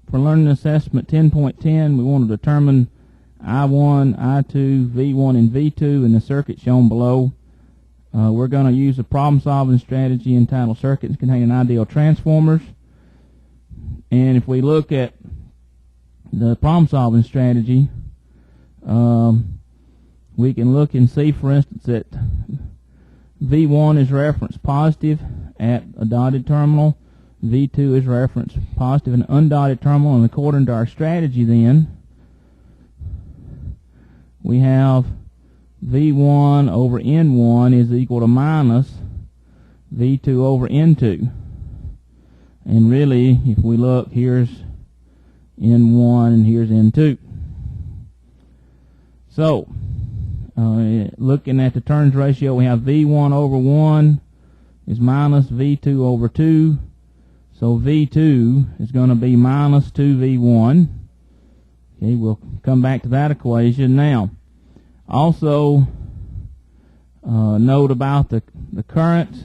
For learning assessment 10.10, we want to determine I1, I2, V1, and V2 in the circuit shown below. We're going to use a problem-solving strategy entitled Circuits Containing Ideal Transformers. And if we look at the problem-solving strategy, we can look and see, for instance, that V1 is referenced positive at a dotted terminal. V2 is referenced positive in an undotted terminal. And according to our strategy then, we have V1 over N1 is equal to minus V2 over N2. And really, if we look, here's N1 and here's N2. So, looking at the turns ratio, we have V1 over 1 is minus V2 over 2. So V2 is going to be minus 2V1. Okay, we'll come back to that equation. Now, also note about the currents,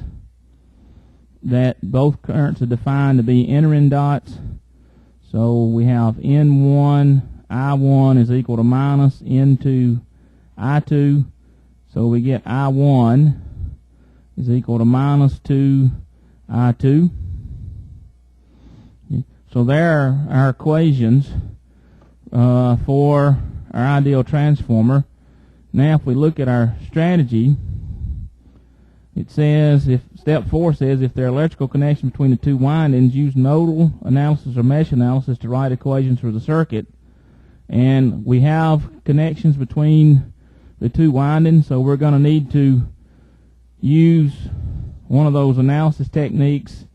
that both currents are defined to be entering dots. So we have N1, I1 is equal to minus N2, I2. So we get I1 is equal to minus 2, I2. So there are our equations for our ideal transformer. Now if we look at our strategy, it says, step 4 says, if there are electrical connections between the two windings, use nodal analysis or mesh analysis to write equations for the circuit. And we have connections between the two windings, so we're going to need to use one of those analysis techniques.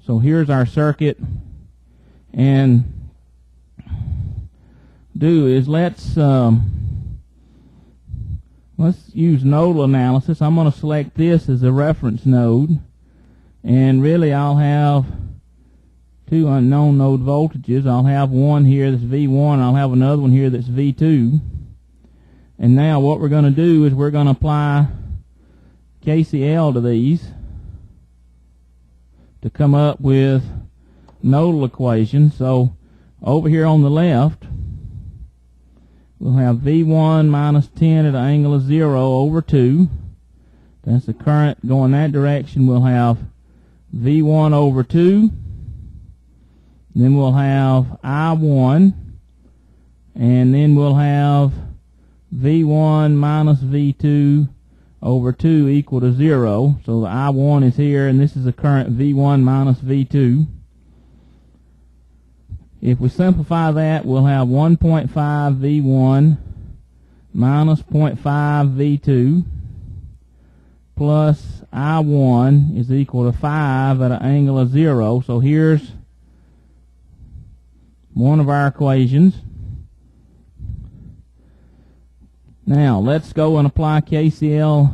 So here's our circuit, and let's use nodal analysis. I'm going to select this as a reference node, and really I'll have two unknown node voltages. I'll have one here that's V1, and I'll have another one here that's V2. And now what we're going to do is we're going to apply KCL to these to come up with nodal equations. So over here on the left, we'll have V1 minus 10 at an angle of 0 over 2. That's the current going that direction. We'll have V1 over 2. Then we'll have I1. And then we'll have V1 minus V2 over 2 equal to 0. So the I1 is here, and this is the current V1 minus V2. If we simplify that, we'll have 1.5 V1 minus 0.5 V2 plus I1 is equal to 5 at an angle of 0. So here's one of our equations. Now, let's go and apply KCL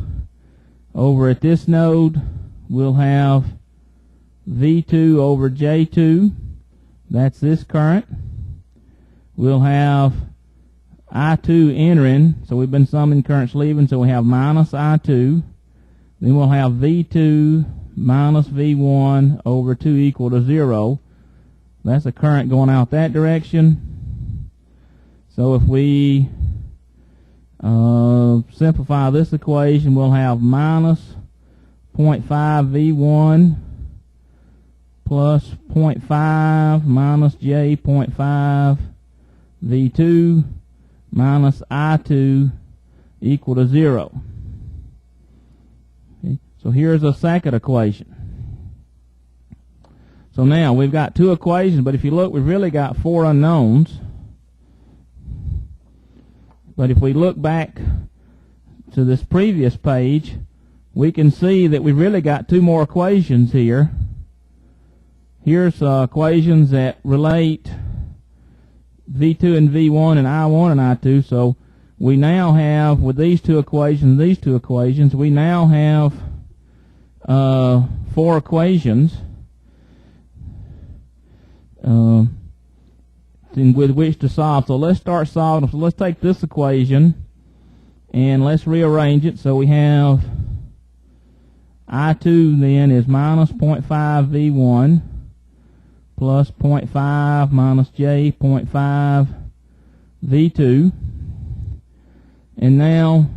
over at this node. We'll have V2 over J2. That's this current. We'll have I2 entering, so we've been summing currents leaving, so we have minus I2. Then we'll have V2 minus V1 over 2 equal to 0. That's the current going out that direction. So if we simplify this equation, we'll have minus 0.5 V1 plus 0.5 minus J 0.5 V2 minus I2 equal to 0. Okay. So here's a second equation. So now we've got two equations, but if you look, we've really got four unknowns. But if we look back to this previous page, we can see that we've really got two more equations here. Here's equations that relate V2 and V1 and I1 and I2. So we now have, with these two equations, we now have four equations with which to solve. So let's start solving. So let's take this equation and let's rearrange it. So we have I2 then is minus 0.5 V1 plus 0.5 minus J 0.5 V2. And now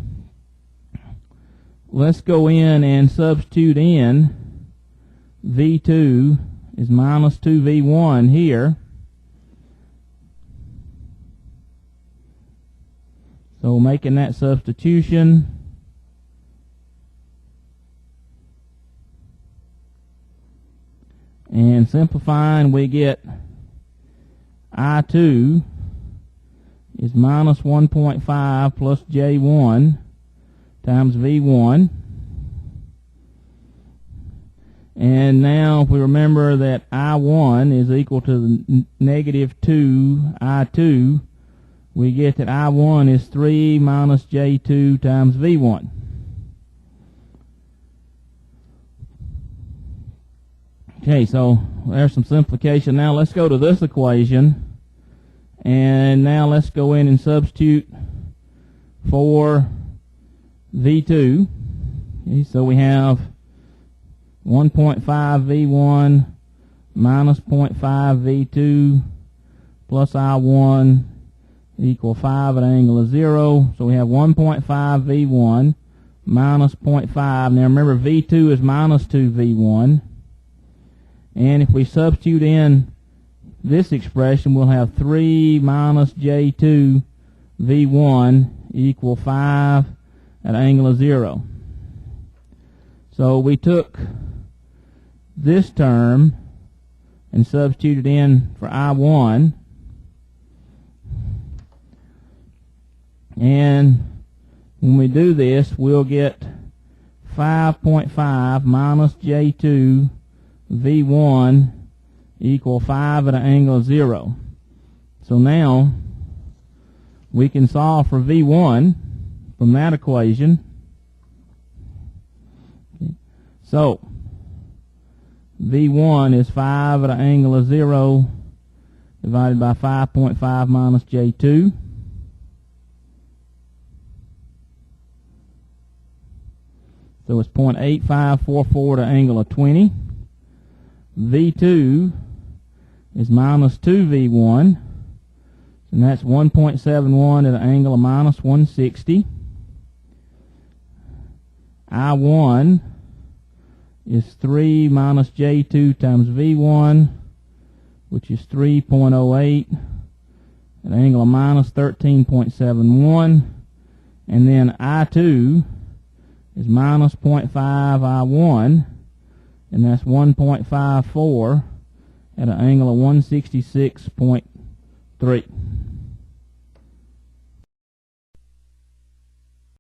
let's go in and substitute in V2 is minus 2V1 here. So making that substitution, and simplifying, we get I2 is minus 1.5 plus J1 times V1. And now if we remember that I1 is equal to the negative 2 I2, we get that I1 is 3 minus J2 times V1. Okay, so there's some simplification. Now let's go to this equation, and now let's go in and substitute for V2. Okay, so we have 1.5 V1 minus 0.5 V2 plus I1 equal 5 at an angle of 0. So we have 1.5 V1 minus 0.5. Now remember, V2 is minus 2 V1. And if we substitute in this expression, we'll have 3 minus J2 V1 equal 5 at an angle of 0. So we took this term and substituted in for I1. And when we do this, we'll get 5.5 minus J2 V1 equal 5 at an angle of 0. So now we can solve for V1 from that equation. Okay. So V1 is 5 at an angle of 0 divided by 5.5 minus J2. So it's 0.8544 at an angle of 20. V2 is minus 2V1, and that's 1.71 at an angle of minus 160. I1 is 3 minus J2 times V1, which is 3.08 at an angle of minus 13.71. And then I2 is minus 0.5 I1, and that's 1.54 at an angle of 166.3.